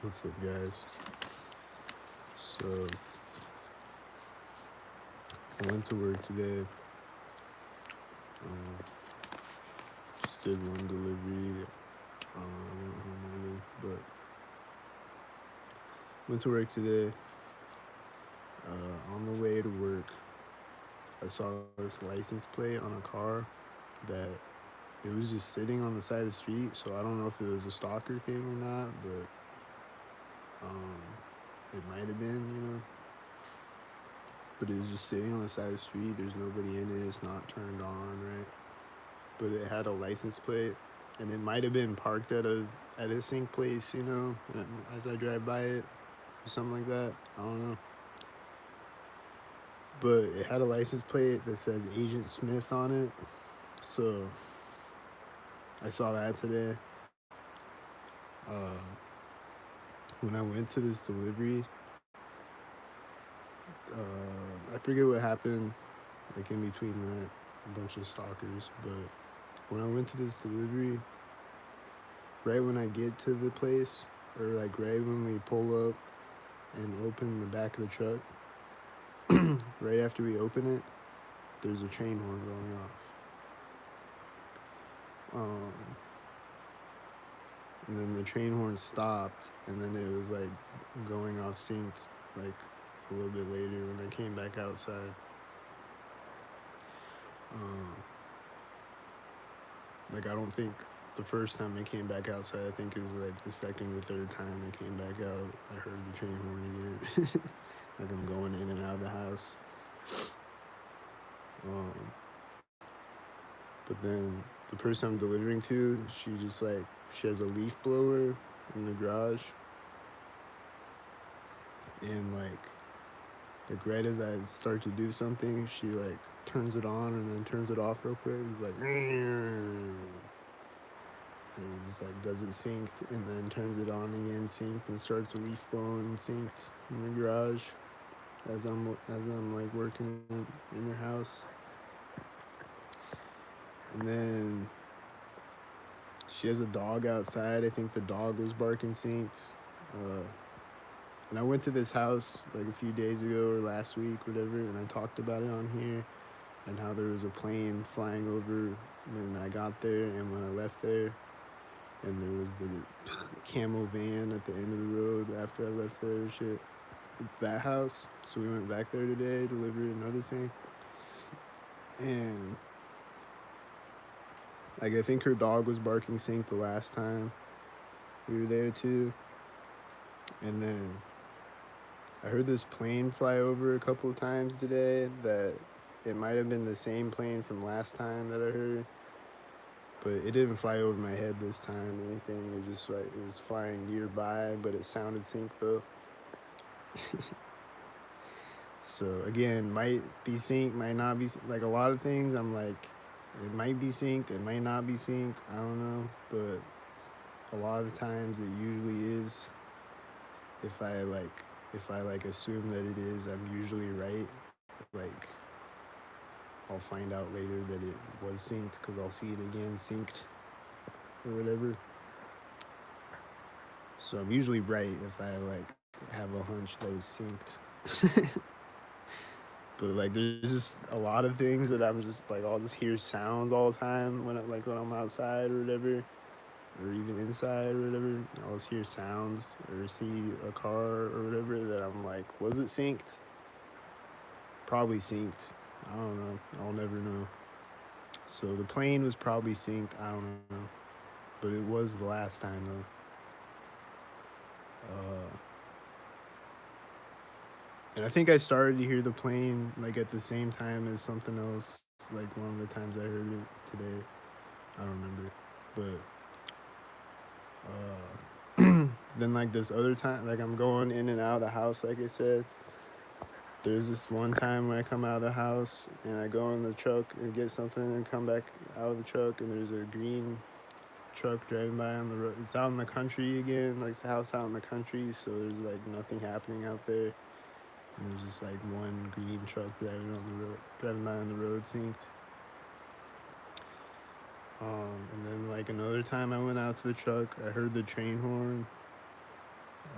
What's up, guys? So, I went to work today. Um, just did one delivery. I went home early, but went to work today. On the way to work, I saw this license plate on a car that it was just sitting on the side of the street. So I don't know if it was a stalker thing or not, but it might have been. But it was just sitting on the side of the street. There's nobody in it. It's not turned on, right? But it had a license plate, and it might have been parked at a sink place, as I drive by it or something like that. I don't know. But it had a license plate that says Agent Smith on it. So I saw that today. Uh, when I went to this delivery, I forget what happened, like in between that, a bunch of stalkers. But when I went to this delivery, right when I get to the place, or like right when we pull up and open the back of the truck, right after we open it, there's a train horn going off. And then the train horn stopped, and then it was like going off synced like a little bit later when I came back outside. Um, like I don't think the first time I came back outside, I think it was like the second or third time I came back out, I heard the train horn again. Like I'm going in and out of the house. Um, but then the person I'm delivering to, she has a leaf blower in the garage, and like right as I start to do something, she like turns it on and then turns it off real quick. It's like, and just like does it synced and then turns it on again, synced, and starts leaf blowing synced in the garage as I'm like working in your house. And then she has a dog outside. I think the dog was barking synced. Uh, and I went to this house like a few days ago or last week, whatever, and I talked about it on here and how there was a plane flying over when I got there and when I left there. And there was the camo van at the end of the road after I left there and shit. It's that house. So we went back there today, delivered another thing. And like I think her dog was barking sync the last time we were there too. And then I heard this plane fly over a couple of times today that it might have been the same plane from last time that I heard. But it didn't fly over my head this time or anything. It was just like it was flying nearby, but it sounded sync though. So again, might be synced, might not be like a lot of things. I'm like, it might be synced, it might not be synced. I don't know, but a lot of the times it usually is. If I like assume that it is, I'm usually right. Like I'll find out later that it was synced because I'll see it again synced or whatever. So I'm usually right if I like have a hunch that it's synced. But like there's just a lot of things that I'm just like I'll just hear sounds all the time when I'm outside or whatever, or even inside or whatever. I'll just hear sounds or see a car or whatever that I'm like, was it synced? Probably synced. I don't know. I'll never know. So the plane was probably synced. I don't know, but it was the last time though. And I think I started to hear the plane like at the same time as something else. Like one of the times I heard it today. I don't remember, but then like this other time, like I'm going in and out of the house. Like I said, there's this one time when I come out of the house and I go in the truck and get something and come back out of the truck and there's a green truck driving by on the road. It's out in the country again, like it's a house out in the country, so there's like nothing happening out there. And there's just like one green truck driving by on the road synced. And then like another time I went out to the truck, I heard the train horn.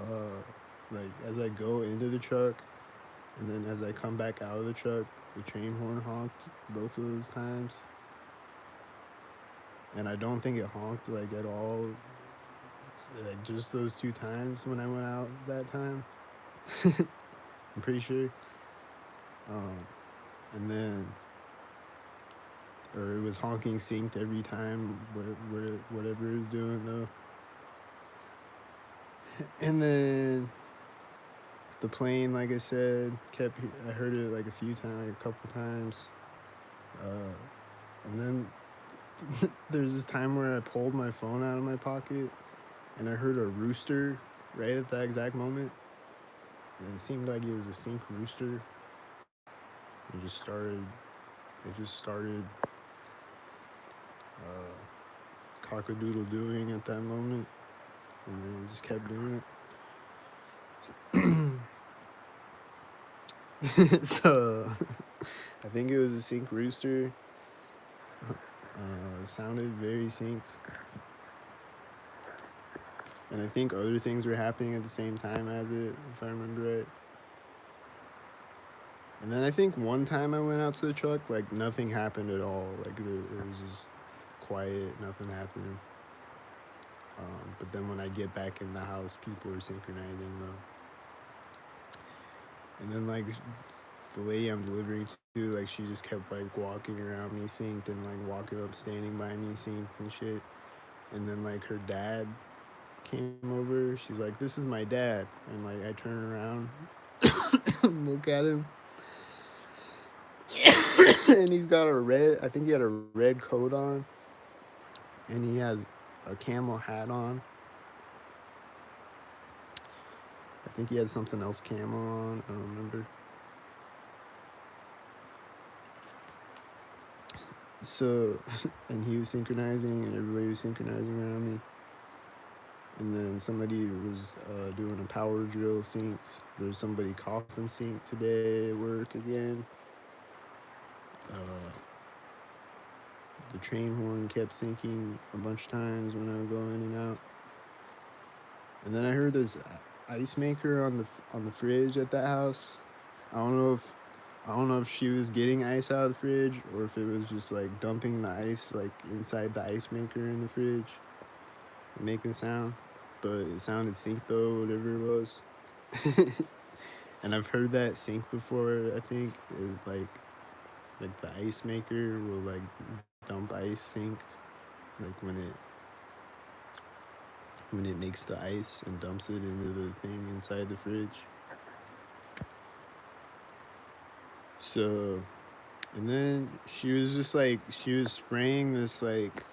uh, like as I go into the truck and then as I come back out of the truck, the train horn honked both of those times. And I don't think it honked like at all, like just those two times when I went out that time. I'm pretty sure. Um, and then, or it was honking synced every time, whatever it was doing though. And then the plane, like I said, I heard it like a few times, like a couple times. Uh, and then there's this time where I pulled my phone out of my pocket and I heard a rooster right at that exact moment. And it seemed like it was a sync rooster. It just started. It just started cockadoodle doing at that moment, and then it just kept doing it. So I think it was a sync rooster. It sounded very synced, and I think other things were happening at the same time as it, if I remember right. And then I think one time I went out to the truck, like nothing happened at all. Like it was just quiet, nothing happened. But then when I get back in the house, people are synchronizing though. And then like the lady I'm delivering to, like she just kept like walking around me synced and like walking up, standing by me synced and shit. And then like her dad came over. She's like, "This is my dad," and like I turn around, look at him, and he's got a red. I think he had a red coat on, and he has a camel hat on. I think he had something else camo on. I don't remember. So, and he was synchronizing, and everybody was synchronizing around me. And then somebody was doing a power drill synced. There was somebody coughing synced today at work again. Uh, the train horn kept syncing a bunch of times when I would go in and out. And then I heard this ice maker on the fridge at that house. I don't know if I don't know if she was getting ice out of the fridge or if it was just like dumping the ice like inside the ice maker in the fridge and making sound. But it sounded synced though, whatever it was. And I've heard that sync before. I think is like the ice maker will like dump ice synced, like when it makes the ice and dumps it into the thing inside the fridge. So, and then she was just like she was spraying this like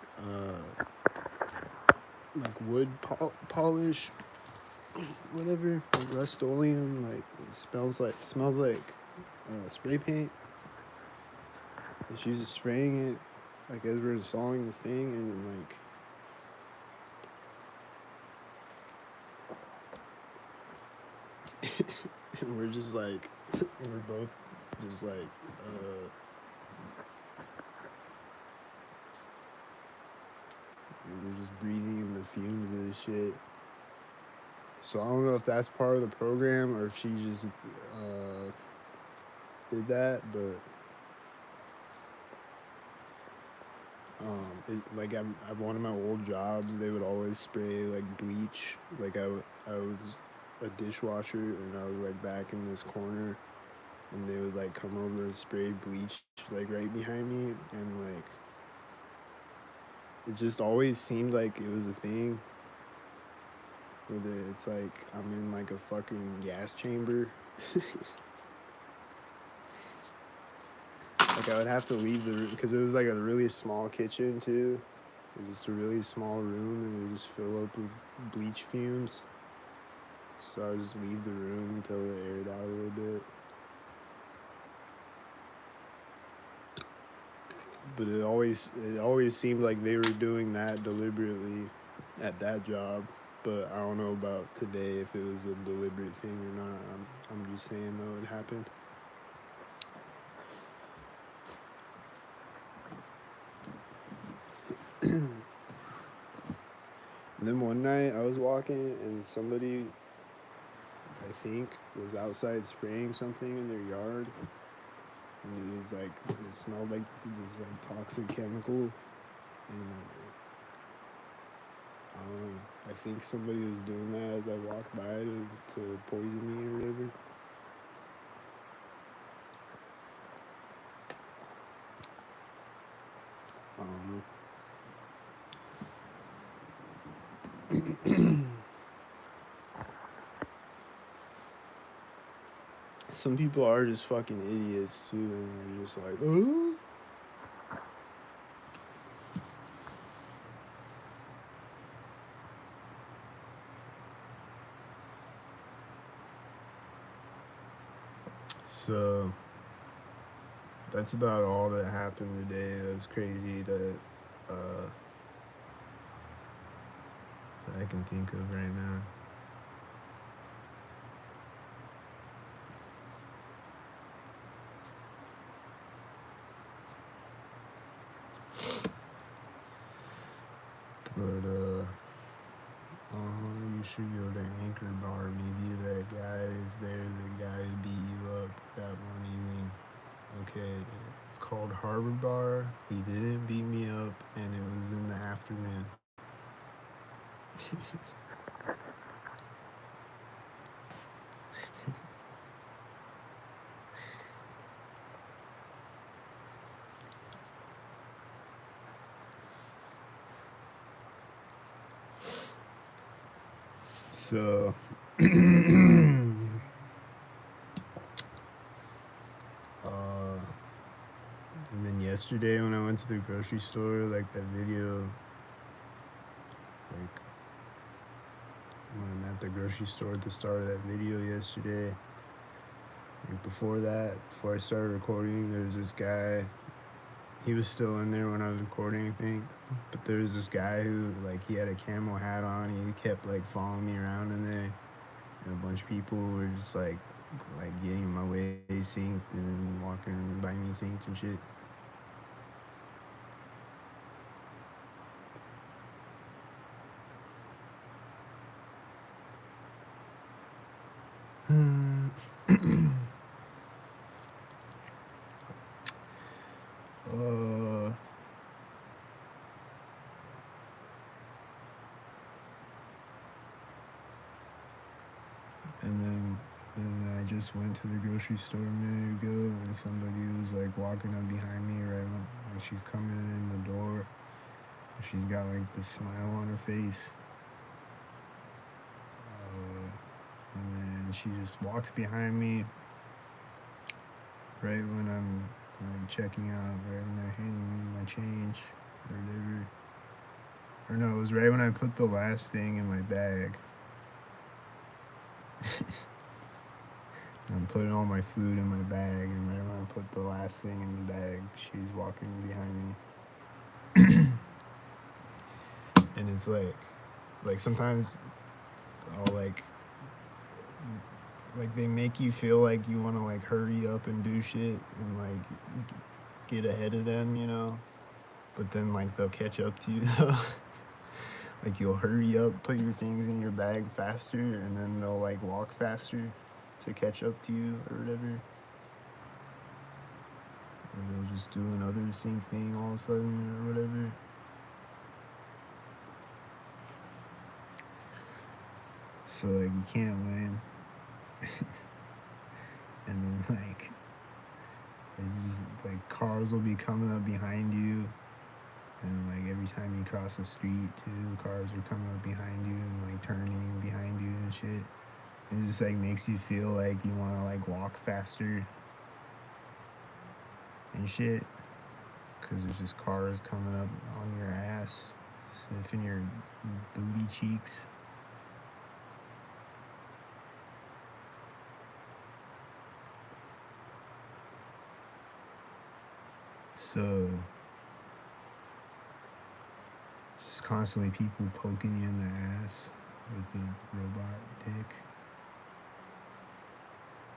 wood polish, whatever, like Rust-Oleum, like it smells like spray paint. And she's just spraying it like as we're installing this thing, and like and we're just like we're both just like we're just breathing in the fumes of this shit. So I don't know if that's part of the program or if she just did that, but like at one of my old jobs, they would always spray like bleach. Like I was a dishwasher and I was like back in this corner, and they would like come over and spray bleach like right behind me, and like it just always seemed like it was a thing. Where it's like I'm in like a fucking gas chamber. Like I would have to leave the room because it was like a really small kitchen too. It was just a really small room and it would just fill up with bleach fumes. So I would just leave the room until it aired out a little bit. But it always seemed like they were doing that deliberately at that job. But I don't know about today if it was a deliberate thing or not. I'm just saying though it happened. And then one night I was walking and somebody think, was outside spraying something in their yard, and it was like it smelled like this like toxic chemical, and I don't know. I think somebody was doing that as I walked by to poison me or whatever. Um, some people are just fucking idiots too, and they're just like, oh. So that's about all that happened today. That was crazy uh, that I can think of right now. But you should go to Anchor Bar. Maybe that guy is there. The guy who beat you up that one evening. Okay, it's called Harbor Bar. He didn't beat me up, and it was in the afternoon. So, and then yesterday when I went to the grocery store, like that video, like when I'm at the grocery store at the start of that video yesterday, like before I started recording, there was this guy. He was still in there when I was recording, I think. But there was this guy who, like, he had a camo hat on. He kept, like, following me around in there. And a bunch of people were just, like getting in my way synced and walking by me synced and shit. And I just went to the grocery store a minute ago, and somebody was like walking up behind me right when like she's coming in the door. She's got like this smile on her face, and then she just walks behind me right when I'm like checking out, right when they're handing me my change or whatever. Or no, it was right when I put the last thing in my bag. I'm putting all my food in my bag, and right when I put the last thing in the bag, she's walking behind me. And it's like sometimes I'll like they make you feel like you want to like hurry up and do shit and like get ahead of them, you know? But then like they'll catch up to you though. Like you'll hurry up, put your things in your bag faster, and then they'll like walk faster to catch up to you or whatever. Or they'll just do another sync thing all of a sudden or whatever. So like you can't win. And then like they just like cars will be coming up behind you, and like every time you cross the street too, cars are coming up behind you and like turning behind you and shit. It just like makes you feel like you want to like walk faster and shit, because there's just cars coming up on your ass, sniffing your booty cheeks. So just constantly people poking you in the ass with a robot dick.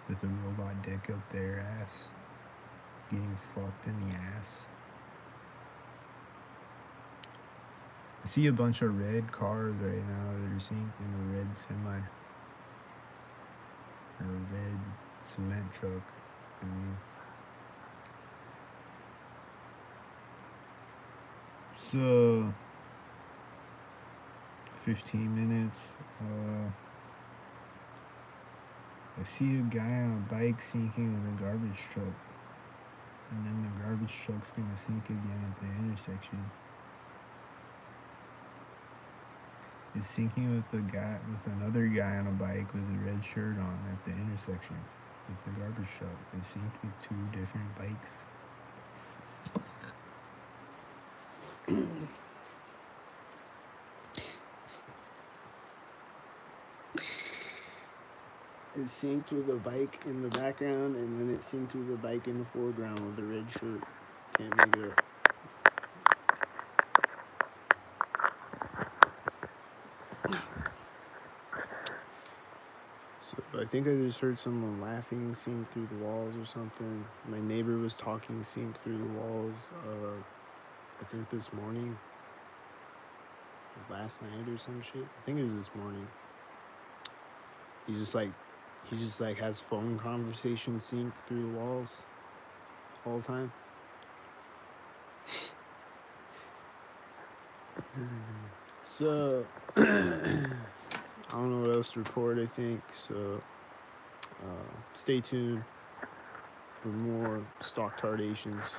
With a robot dick up their ass. Getting fucked in the ass. I see a bunch of red cars right now that are synced in a red semi. or a red cement truck. I mean, so 15 minutes. I see a guy on a bike sinking with a garbage truck, and then the garbage truck's gonna sink again at the intersection. It's sinking with another guy on a bike with a red shirt on at the intersection with the garbage truck. It synced with two different bikes. It synced with a bike in the background, and then it synced with a bike in the foreground with a red shirt. Can't make it up. So I think I just heard someone laughing synced through the walls or something. My neighbor was talking synced through the walls. I think this morning, or last night or some shit. I think it was this morning. He just like has phone conversations synced through the walls all the time. So I don't know what else to report. I think so. Stay tuned for more StalkTalk.